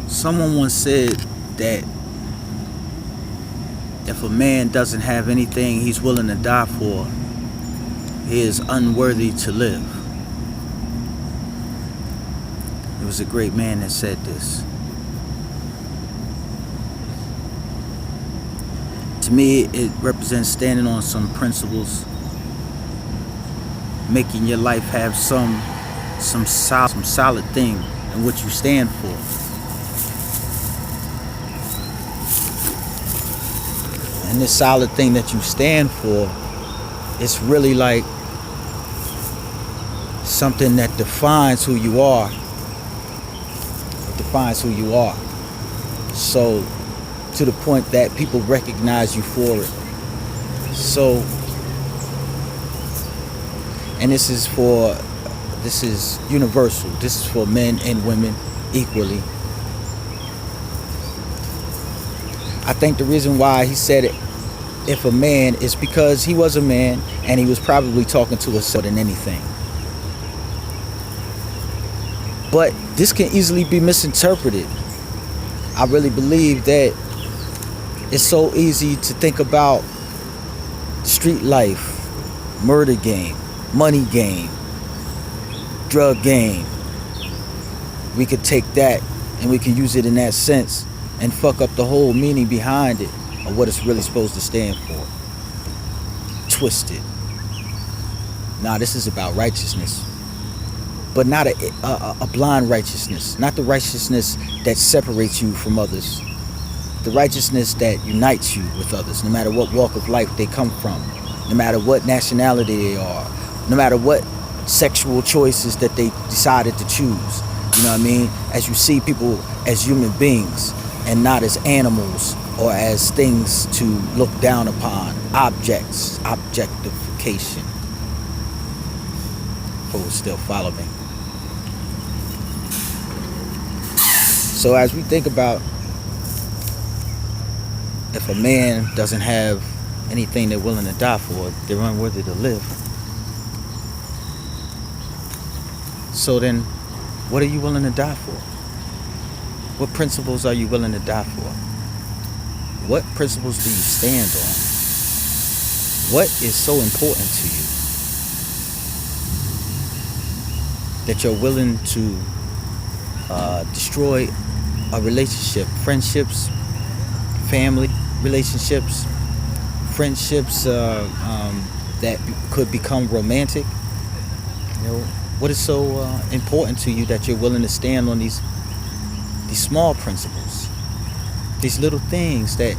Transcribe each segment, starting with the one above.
Someone once said that if a man doesn't have anything he's willing to die for, he is unworthy to live. It was a great man that said this. To me, it represents standing on some principles, making your life have some solid thing in what you stand for. And this solid thing that you stand for, it's really like something that defines who you are. It defines who you are. So, to the point that people recognize you for it. So, and this is universal. This is for men and women equally. I think the reason why he said it, if a man, is because he was a man and he was probably talking to himself than anything. But this can easily be misinterpreted. I really believe that it's so easy to think about street life, murder game, money game, drug game. We could take that and we can use it in that sense and fuck up the whole meaning behind it of what it's really supposed to stand for. Twisted. Nah, this is about righteousness. But not a blind righteousness. Not the righteousness that separates you from others. The righteousness that unites you with others, no matter what walk of life they come from, no matter what nationality they are, no matter what sexual choices that they decided to choose. You know what I mean? As you see people as human beings and not as animals or as things to look down upon, objects, objectification. Folks still follow me. So as we think about if a man doesn't have anything they're willing to die for, they're unworthy to live. So then, what are you willing to die for? What principles are you willing to die for? What principles do you stand on? What is so important to you that you're willing to destroy a relationship, friendships, family relationships, friendships that could become romantic? You know, what is so important to you that you're willing to stand on these small principles, these little things that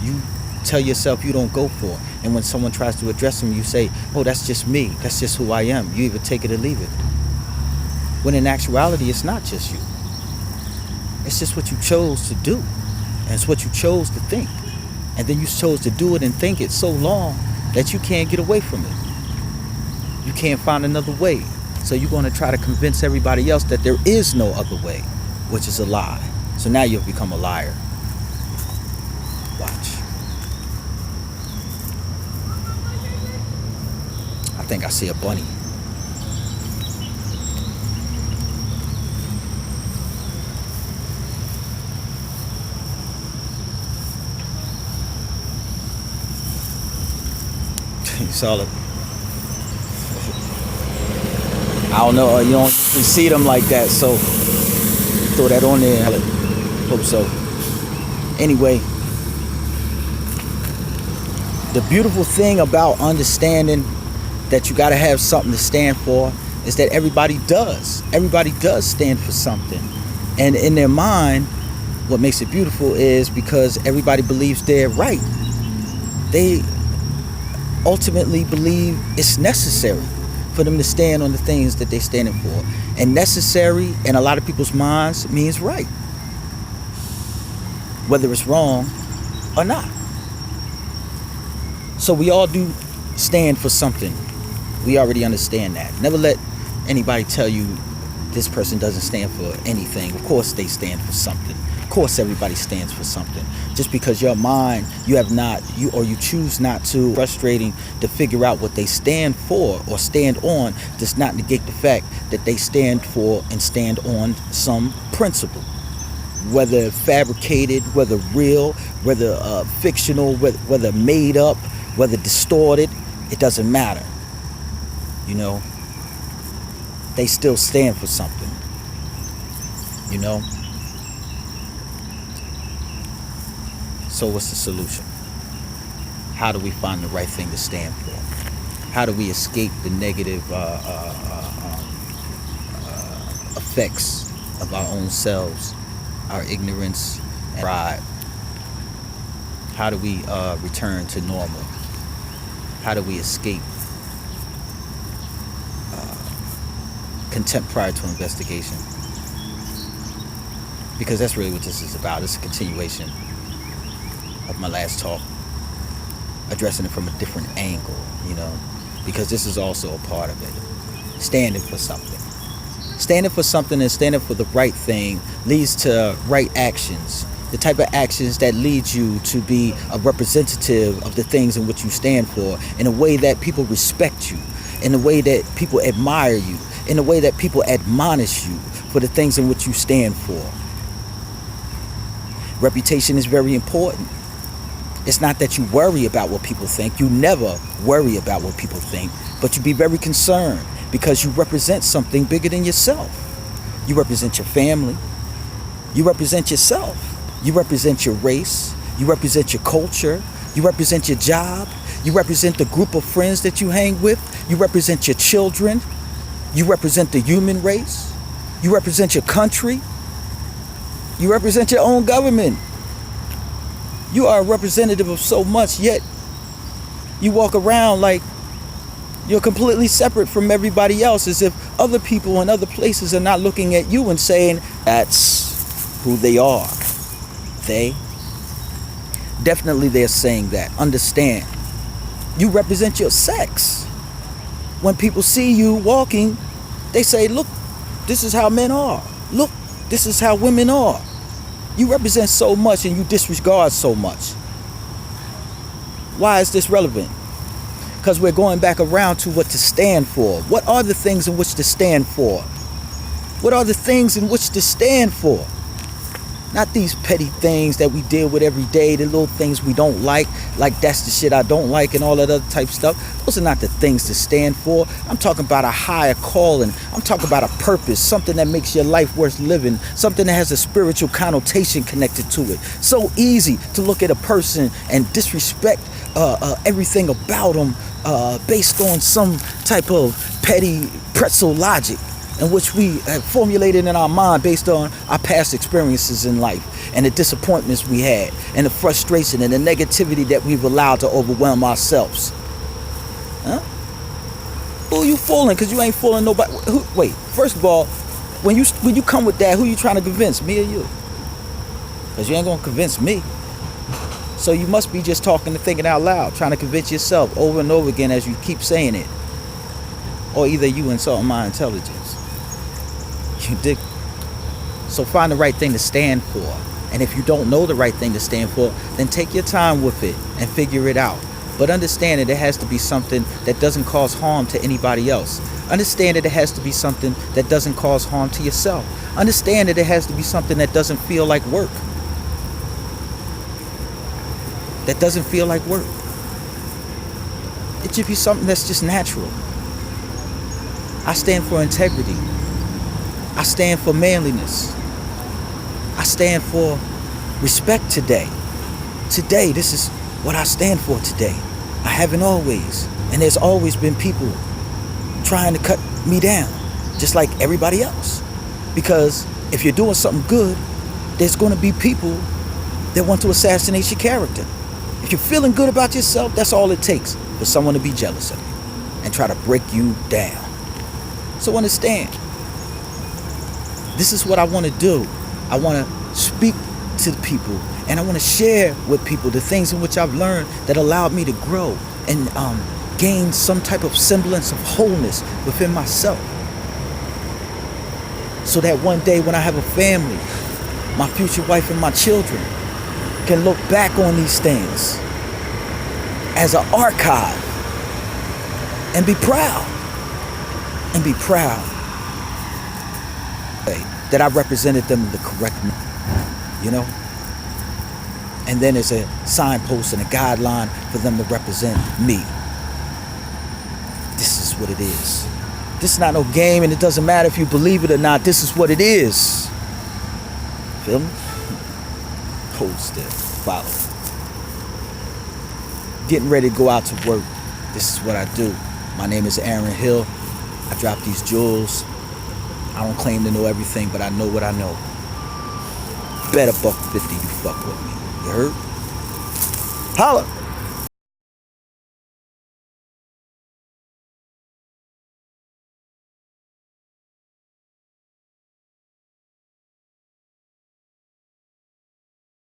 you tell yourself you don't go for, and when someone tries to address them, you say, "Oh, that's just me. That's just who I am." You either take it or leave it. When in actuality, it's not just you. It's just what you chose to do, and it's what you chose to think, and then you chose to do it and think it so long that you can't get away from it. You can't find another way. So you're going to try to convince everybody else that there is no other way, which is a lie. So now you've become a liar. Watch. I think I see a bunny. You saw it. I don't know, you don't see them like that, so throw that on there. Hope so. Anyway, the beautiful thing about understanding that you got to have something to stand for is that everybody does. Everybody does stand for something. And in their mind, what makes it beautiful is because everybody believes they're right. They ultimately believe it's necessary for them to stand on the things that they're standing for. And necessary in a lot of people's minds means right, whether it's wrong or not. So we all do stand for something. We already understand that. Never let anybody tell you this person doesn't stand for anything. Of course they stand for something. Of course everybody stands for something. Just because your mind, you choose not to, frustrating to figure out what they stand for or stand on, does not negate the fact that they stand for and stand on some principle. whether fabricated, whether real, whether fictional, whether made up, whether distorted, it doesn't matter. You know, they still stand for something. You know? So what's the solution? How do we find the right thing to stand for? How do we escape the negative effects of our own selves, our ignorance and pride? How do we return to normal? How do we escape contempt prior to investigation? Because that's really what this is about. It's a continuation of my last talk, addressing it from a different angle, you know, because this is also a part of it. Standing for something. Standing for something and standing for the right thing leads to right actions. The type of actions that lead you to be a representative of the things in which you stand for, in a way that people respect you, in a way that people admire you, in a way that people admonish you for the things in which you stand for. Reputation is very important. It's not that you worry about what people think. You never worry about what people think, but you be very concerned because you represent something bigger than yourself. You represent your family. You represent yourself. You represent your race. You represent your culture. You represent your job. You represent the group of friends that you hang with. You represent your children. You represent the human race. You represent your country. You represent your own government. You are a representative of so much, yet you walk around like you're completely separate from everybody else, as if other people in other places are not looking at you and saying, that's who they are. They definitely, they're saying that. Understand, you represent your sex. When people see you walking, they say, look, this is how men are. Look, this is how women are. You represent so much and you disregard so much. Why is this relevant? Because we're going back around to what to stand for. What are the things in which to stand for? What are the things in which to stand for? Not these petty things that we deal with every day, the little things we don't like that's the shit I don't like and all that other type stuff. Those are not the things to stand for. I'm talking about a higher calling. I'm talking about a purpose, something that makes your life worth living, something that has a spiritual connotation connected to it. So easy to look at a person and disrespect everything about them based on some type of petty pretzel logic, in which we have formulated in our mind based on our past experiences in life and the disappointments we had and the frustration and the negativity that we've allowed to overwhelm ourselves. Huh? Who are you fooling? Because you ain't fooling nobody. Wait, first of all, when you come with that, who you trying to convince, me or you? Because you ain't going to convince me. So you must be just talking and thinking out loud, trying to convince yourself over and over again as you keep saying it. Or either you insulting my intelligence. You dig? So find the right thing to stand for. And if you don't know the right thing to stand for, then take your time with it and figure it out. But understand that it has to be something that doesn't cause harm to anybody else. Understand that it has to be something that doesn't cause harm to yourself. Understand that it has to be something that doesn't feel like work. That doesn't feel like work. It should be something that's just natural. I stand for integrity. I stand for manliness. I stand for respect today. Today, this is what I stand for today. I haven't always. And there's always been people trying to cut me down, just like everybody else. Because if you're doing something good, there's going to be people that want to assassinate your character. If you're feeling good about yourself, that's all it takes for someone to be jealous of you and try to break you down. So understand, this is what I want to do. I want to speak to the people, and I want to share with people the things in which I've learned that allowed me to grow and gain some type of semblance of wholeness within myself. So that one day when I have a family, my future wife and my children can look back on these things as an archive and be proud. And be proud that I represented them in the correct manner. You know? And then there's a signpost and a guideline for them to represent me. This is what it is. This is not no game, and it doesn't matter if you believe it or not. This is what it is. Feel me? Hold still. Follow. Getting ready to go out to work. This is what I do. My name is Aaron Hill. I drop these jewels. I don't claim to know everything, but I know what I know. Bet $1.50 you fuck with me. You heard? Holla!